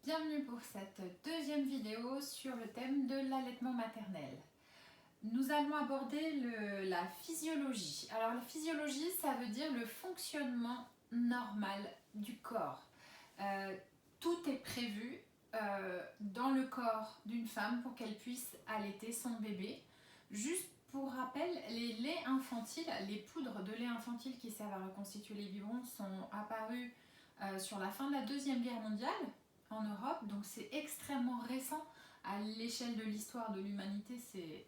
Bienvenue pour cette deuxième vidéo sur le thème de l'allaitement maternel. Nous allons aborder la physiologie. Alors la physiologie, ça veut dire le fonctionnement normal du corps. Tout est prévu dans le corps d'une femme pour qu'elle puisse allaiter son bébé. Juste pour rappel, les laits infantiles, les poudres de lait infantile qui servent à reconstituer les biberons sont apparues sur la fin de la Deuxième Guerre mondiale en Europe, donc c'est extrêmement récent à l'échelle de l'histoire de l'humanité, c'est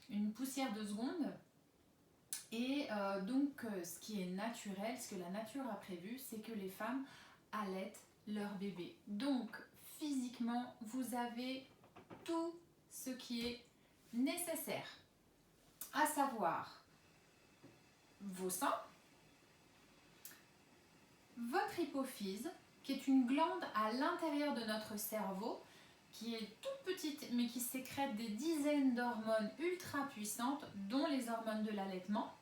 une poussière de seconde. Et ce qui est naturel, ce que la nature a prévu, c'est que les femmes allaitent leur bébé. Donc physiquement, vous avez tout ce qui est nécessaire, à savoir vos seins, votre hypophyse, qui est une glande à l'intérieur de notre cerveau, qui est toute petite mais qui sécrète des dizaines d'hormones ultra puissantes, dont les hormones de l'allaitement.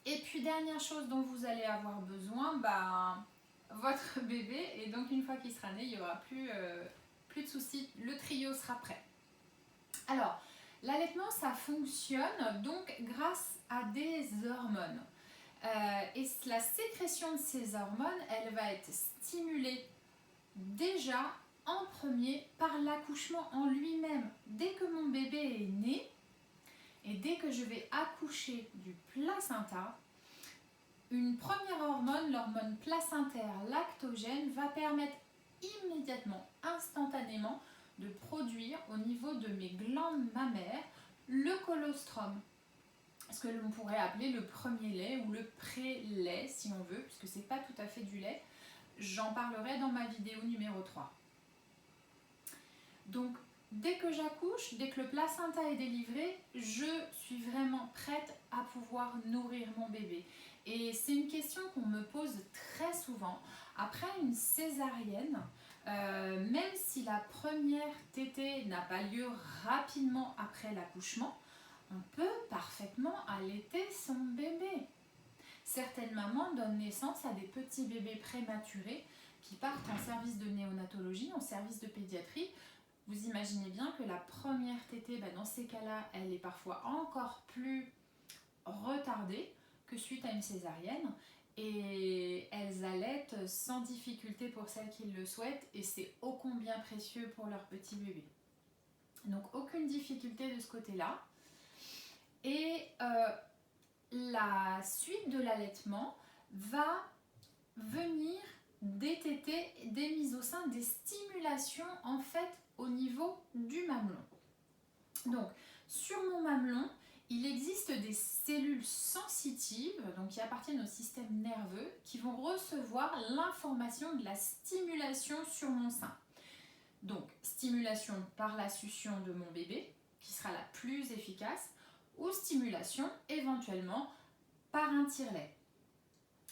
Et puis dernière chose dont vous allez avoir besoin, votre bébé, et donc une fois qu'il sera né, il n'y aura plus de soucis, le trio sera prêt. Alors, l'allaitement, ça fonctionne donc grâce à des hormones. Et la sécrétion de ces hormones, elle va être stimulée déjà en premier par l'accouchement en lui-même. Dès que mon bébé est né et dès que je vais accoucher du placenta, une première hormone, l'hormone placentaire lactogène, va permettre immédiatement, instantanément, de produire au niveau de mes glandes mammaires le colostrum. Ce que l'on pourrait appeler le premier lait ou le pré-lait si on veut, puisque ce n'est pas tout à fait du lait. J'en parlerai dans ma vidéo numéro 3. Donc, dès que j'accouche, dès que le placenta est délivré, je suis vraiment prête à pouvoir nourrir mon bébé. Et c'est une question qu'on me pose très souvent. Après une césarienne, même si la première tétée n'a pas lieu rapidement après l'accouchement, on peut parfaitement allaiter son bébé. Certaines mamans donnent naissance à des petits bébés prématurés qui partent en service de néonatologie, en service de pédiatrie. Vous imaginez bien que la première tétée, dans ces cas-là, elle est parfois encore plus retardée que suite à une césarienne. Et elles allaitent sans difficulté pour celles qui le souhaitent et c'est ô combien précieux pour leur petit bébé. Donc aucune difficulté de ce côté-là. Et la suite de l'allaitement va venir des tétées, des mises au sein, des stimulations en fait au niveau du mamelon. Donc sur mon mamelon, il existe des cellules sensitives, donc qui appartiennent au système nerveux, qui vont recevoir l'information de la stimulation sur mon sein. Donc stimulation par la succion de mon bébé, qui sera la plus efficace, ou stimulation éventuellement par un tire-lait.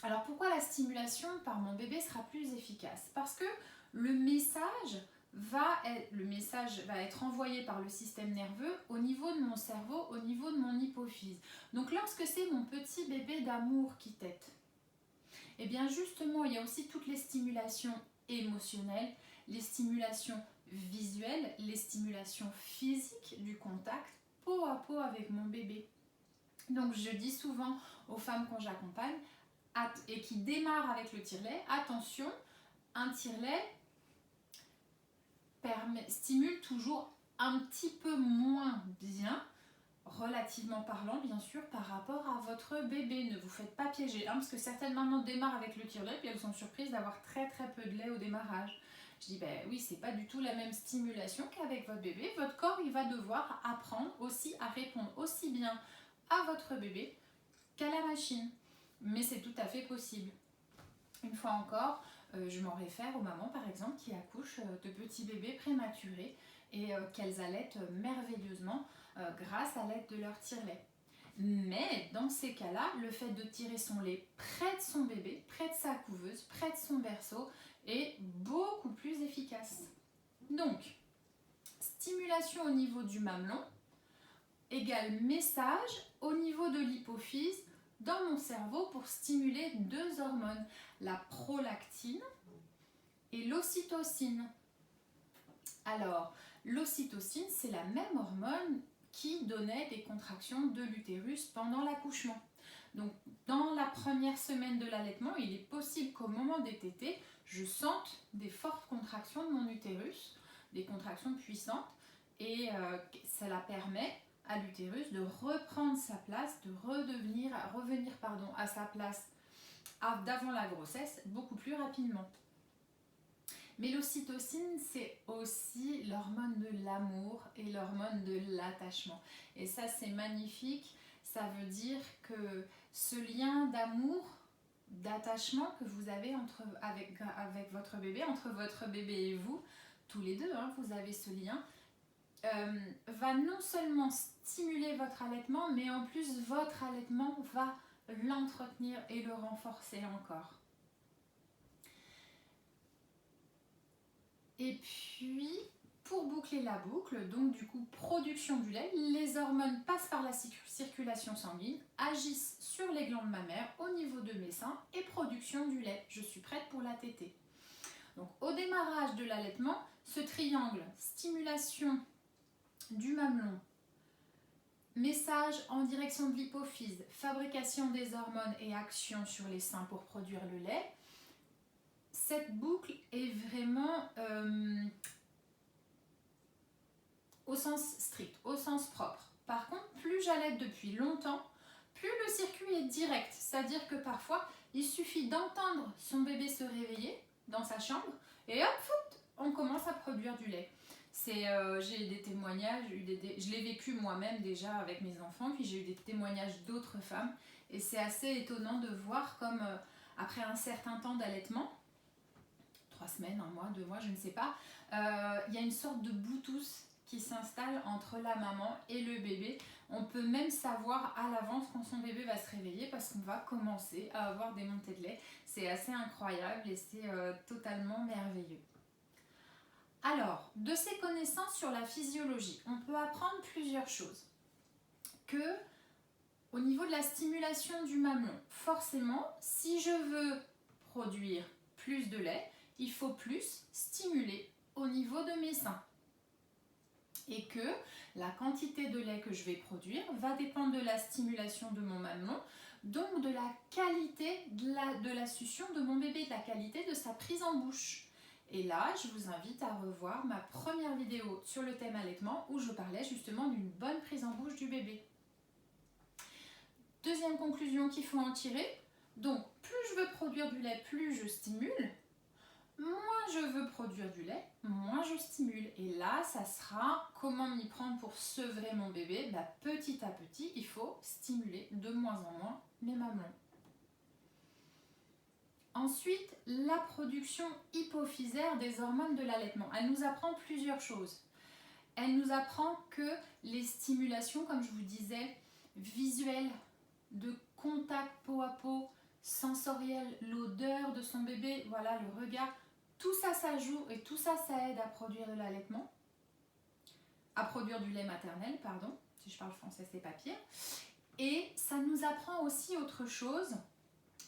Alors pourquoi la stimulation par mon bébé sera plus efficace? Parce que le message va être envoyé par le système nerveux au niveau de mon cerveau, au niveau de mon hypophyse. Donc lorsque c'est mon petit bébé d'amour qui tète, et bien justement il y a aussi toutes les stimulations émotionnelles, les stimulations visuelles, les stimulations physiques du contact, peau à peau avec mon bébé. Donc je dis souvent aux femmes que j'accompagne et qui démarrent avec le tire-lait, attention, un tire-lait stimule toujours un petit peu moins bien, relativement parlant bien sûr, par rapport à votre bébé. Ne vous faites pas piéger, parce que certaines mamans démarrent avec le tire-lait puis elles sont surprises d'avoir très peu de lait au démarrage. Je dis oui, c'est pas du tout la même stimulation qu'avec votre bébé. Votre corps il va devoir apprendre aussi à répondre aussi bien à votre bébé qu'à la machine. Mais c'est tout à fait possible. Une fois encore, je m'en réfère aux mamans par exemple qui accouchent de petits bébés prématurés et qu'elles allaitent merveilleusement grâce à l'aide de leur tire-lait. Mais dans ces cas-là, le fait de tirer son lait près de son bébé, près de sa couveuse, près de son berceau est beaucoup plus efficace. Donc, stimulation au niveau du mamelon égale message au niveau de l'hypophyse dans mon cerveau pour stimuler deux hormones, la prolactine et l'ocytocine. Alors, l'ocytocine, c'est la même hormone qui donnait des contractions de l'utérus pendant l'accouchement. Donc, dans la première semaine de l'allaitement, il est possible qu'au moment des tétées, je sente des fortes contractions de mon utérus, des contractions puissantes, et cela permet à l'utérus de reprendre sa place, de revenir à sa place d'avant la grossesse beaucoup plus rapidement. Mais l'ocytocine, c'est aussi l'hormone de l'amour et l'hormone de l'attachement. Et ça, c'est magnifique. Ça veut dire que ce lien d'amour, d'attachement que vous avez avec votre bébé, entre votre bébé et vous, tous les deux, vous avez ce lien, va non seulement stimuler votre allaitement, mais en plus votre allaitement va l'entretenir et le renforcer encore. Et puis, pour boucler la boucle, donc du coup, production du lait, les hormones passent par la circulation sanguine, agissent sur les glandes mammaires au niveau de mes seins et production du lait. Je suis prête pour la tétée. Donc, au démarrage de l'allaitement, ce triangle, stimulation du mamelon, message en direction de l'hypophyse, fabrication des hormones et action sur les seins pour produire le lait, cette boucle est vraiment au sens strict, au sens propre. Par contre, plus j'allaite depuis longtemps, plus le circuit est direct. C'est-à-dire que parfois, il suffit d'entendre son bébé se réveiller dans sa chambre et hop, on commence à produire du lait. J'ai des témoignages, je l'ai vécu moi-même déjà avec mes enfants, puis j'ai eu des témoignages d'autres femmes. Et c'est assez étonnant de voir comme après un certain temps d'allaitement, 3 semaines, 1 mois, 2 mois, je ne sais pas, il y a une sorte de Bluetooth qui s'installe entre la maman et le bébé. On peut même savoir à l'avance quand son bébé va se réveiller parce qu'on va commencer à avoir des montées de lait. C'est assez incroyable et c'est totalement merveilleux. Alors, de ces connaissances sur la physiologie, on peut apprendre plusieurs choses. Que, au niveau de la stimulation du mamelon, forcément, si je veux produire plus de lait, il faut plus stimuler au niveau de mes seins. Et que la quantité de lait que je vais produire va dépendre de la stimulation de mon mamelon, donc de la qualité de la succion de mon bébé, de la qualité de sa prise en bouche. Et là, je vous invite à revoir ma première vidéo sur le thème allaitement où je parlais justement d'une bonne prise en bouche du bébé. Deuxième conclusion qu'il faut en tirer, donc plus je veux produire du lait, plus je stimule. Moins je veux produire du lait, moins je stimule. Et là, ça sera comment m'y prendre pour sevrer mon bébé. Petit à petit, il faut stimuler de moins en moins mes mamelons. Ensuite, la production hypophysaire des hormones de l'allaitement. Elle nous apprend plusieurs choses. Elle nous apprend que les stimulations, comme je vous disais, visuelles, de contact peau à peau, sensorielles, l'odeur de son bébé, voilà, le regard, tout ça, ça joue et tout ça, ça aide à produire de l'allaitement, à produire du lait maternel, pardon, si je parle français, c'est pas pire. Et ça nous apprend aussi autre chose.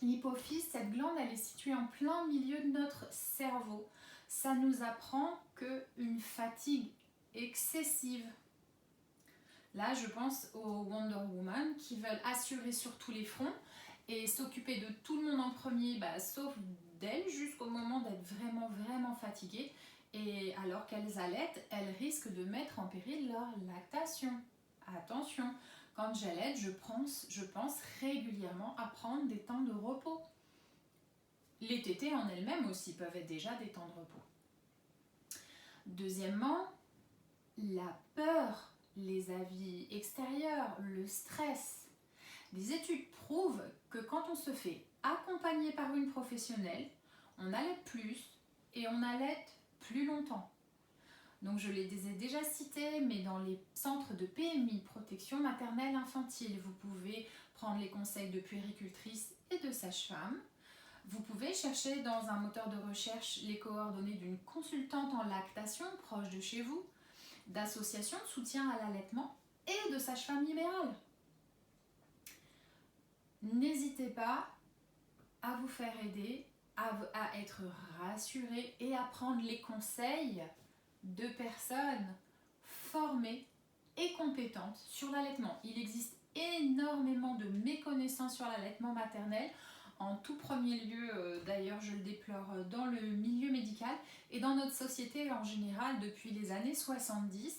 L'hypophyse, cette glande, elle est située en plein milieu de notre cerveau. Ça nous apprend qu'une fatigue excessive, là je pense aux Wonder Woman qui veulent assurer sur tous les fronts et s'occuper de tout le monde en premier, sauf d'elles, jusqu'au moment d'être vraiment, vraiment fatiguées. Et alors qu'elles allaitent, elles risquent de mettre en péril leur lactation. Attention! Quand j'allaite, je pense régulièrement à prendre des temps de repos. Les tétées en elles-mêmes aussi peuvent être déjà des temps de repos. Deuxièmement, la peur, les avis extérieurs, le stress. Des études prouvent que quand on se fait accompagner par une professionnelle, on allaite plus et on allaite plus longtemps. Donc je les ai déjà cités, mais dans les centres de PMI, protection maternelle infantile, vous pouvez prendre les conseils de puéricultrices et de sages-femmes. Vous pouvez chercher dans un moteur de recherche les coordonnées d'une consultante en lactation proche de chez vous, d'associations de soutien à l'allaitement et de sages-femmes libérales. N'hésitez pas à vous faire aider, à être rassuré et à prendre les conseils de personnes formées et compétentes sur l'allaitement. Il existe énormément de méconnaissances sur l'allaitement maternel. En tout premier lieu, d'ailleurs je le déplore, dans le milieu médical et dans notre société en général depuis les années 70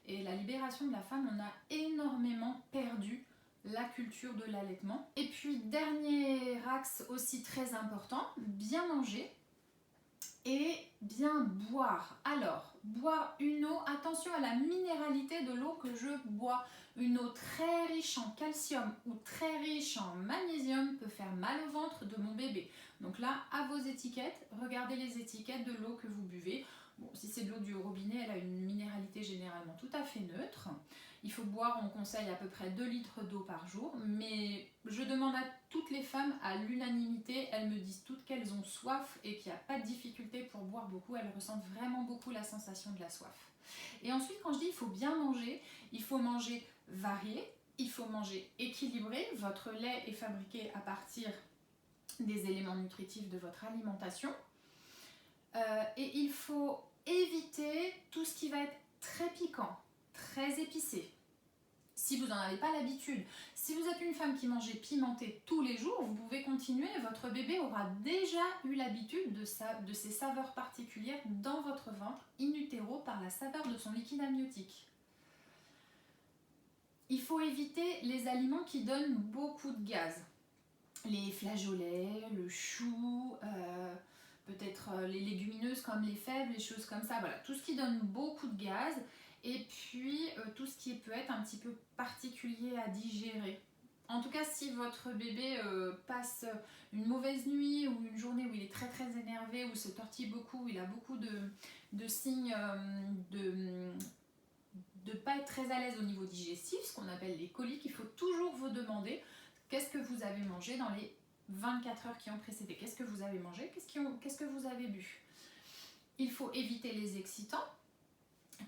et la libération de la femme, on a énormément perdu la culture de l'allaitement. Et puis dernier axe aussi très important, bien manger et bien boire. Alors, boire une eau, attention à la minéralité de l'eau que je bois. Une eau très riche en calcium ou très riche en magnésium peut faire mal au ventre de mon bébé. Donc là, à vos étiquettes, regardez les étiquettes de l'eau que vous buvez. Bon, si c'est de l'eau du robinet, elle a une minéralité généralement tout à fait neutre. Il faut boire, on conseille à peu près 2 litres d'eau par jour, mais je demande à toutes les femmes, à l'unanimité, elles me disent toutes qu'elles ont soif et qu'il n'y a pas de difficulté pour boire beaucoup, elles ressentent vraiment beaucoup la sensation de la soif. Et ensuite, quand je dis il faut bien manger, il faut manger varié, il faut manger équilibré. Votre lait est fabriqué à partir des éléments nutritifs de votre alimentation. Et il faut éviter tout ce qui va être très piquant, très épicé. Si vous n'en avez pas l'habitude, si vous êtes une femme qui mange pimenté tous les jours, vous pouvez continuer. Votre bébé aura déjà eu l'habitude de ces saveurs particulières dans votre ventre, in utero, par la saveur de son liquide amniotique. Il faut éviter les aliments qui donnent beaucoup de gaz. Les flageolets, le chou, peut-être les légumineuses comme les fèves, les choses comme ça. Voilà, tout ce qui donne beaucoup de gaz. Et puis tout ce qui peut être un petit peu particulier à digérer. En tout cas, si votre bébé passe une mauvaise nuit ou une journée où il est très très énervé, où il se tortille beaucoup, où il a beaucoup de signes de ne pas être très à l'aise au niveau digestif, ce qu'on appelle les coliques, il faut toujours vous demander qu'est-ce que vous avez mangé dans les 24 heures qui ont précédé. Qu'est-ce que vous avez mangé? Qu'est-ce que vous avez bu? Il faut éviter les excitants,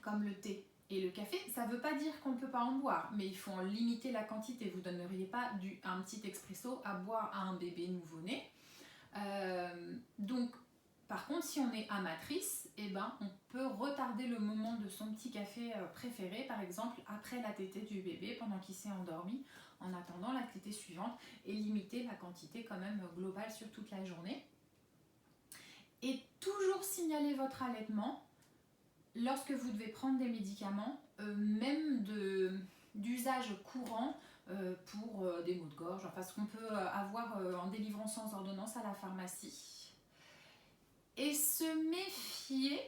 comme le thé et le café. Ça ne veut pas dire qu'on ne peut pas en boire, mais il faut en limiter la quantité. Vous ne donneriez pas un petit expresso à boire à un bébé nouveau-né. Donc, par contre, si on est amatrice, eh ben, on peut retarder le moment de son petit café préféré, par exemple après la tétée du bébé, pendant qu'il s'est endormi, en attendant la tétée suivante, et limiter la quantité quand même globale sur toute la journée. Et toujours signaler votre allaitement lorsque vous devez prendre des médicaments, même d'usage courant pour des maux de gorge, enfin ce qu'on peut avoir en délivrant sans ordonnance à la pharmacie. Et se méfier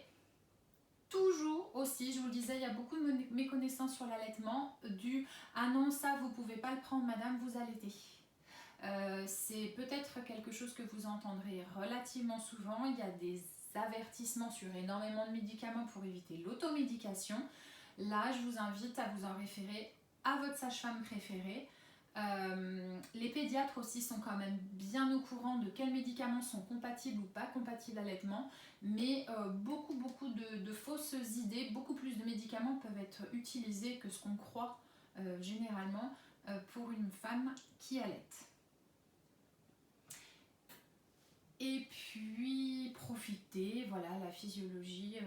toujours aussi, je vous le disais, il y a beaucoup de méconnaissances sur l'allaitement, du « Ah non, ça vous pouvez pas le prendre madame, vous allaitez ». C'est peut-être quelque chose que vous entendrez relativement souvent. Il y a des avertissements sur énormément de médicaments pour éviter l'automédication. Là, je vous invite à vous en référer à votre sage-femme préférée. Les pédiatres aussi sont quand même bien au courant de quels médicaments sont compatibles ou pas compatibles à l'allaitement, mais beaucoup de fausses idées, beaucoup plus de médicaments peuvent être utilisés que ce qu'on croit généralement pour une femme qui allaite. Et puis profiter, voilà, la physiologie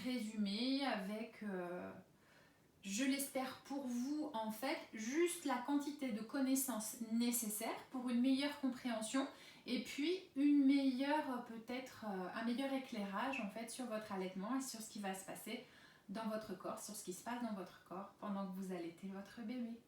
résumée avec, je l'espère pour vous en fait, juste la quantité de connaissances nécessaires pour une meilleure compréhension et puis une meilleure, peut-être un meilleur éclairage en fait sur votre allaitement et sur ce qui va se passer dans votre corps, sur ce qui se passe dans votre corps pendant que vous allaitez votre bébé.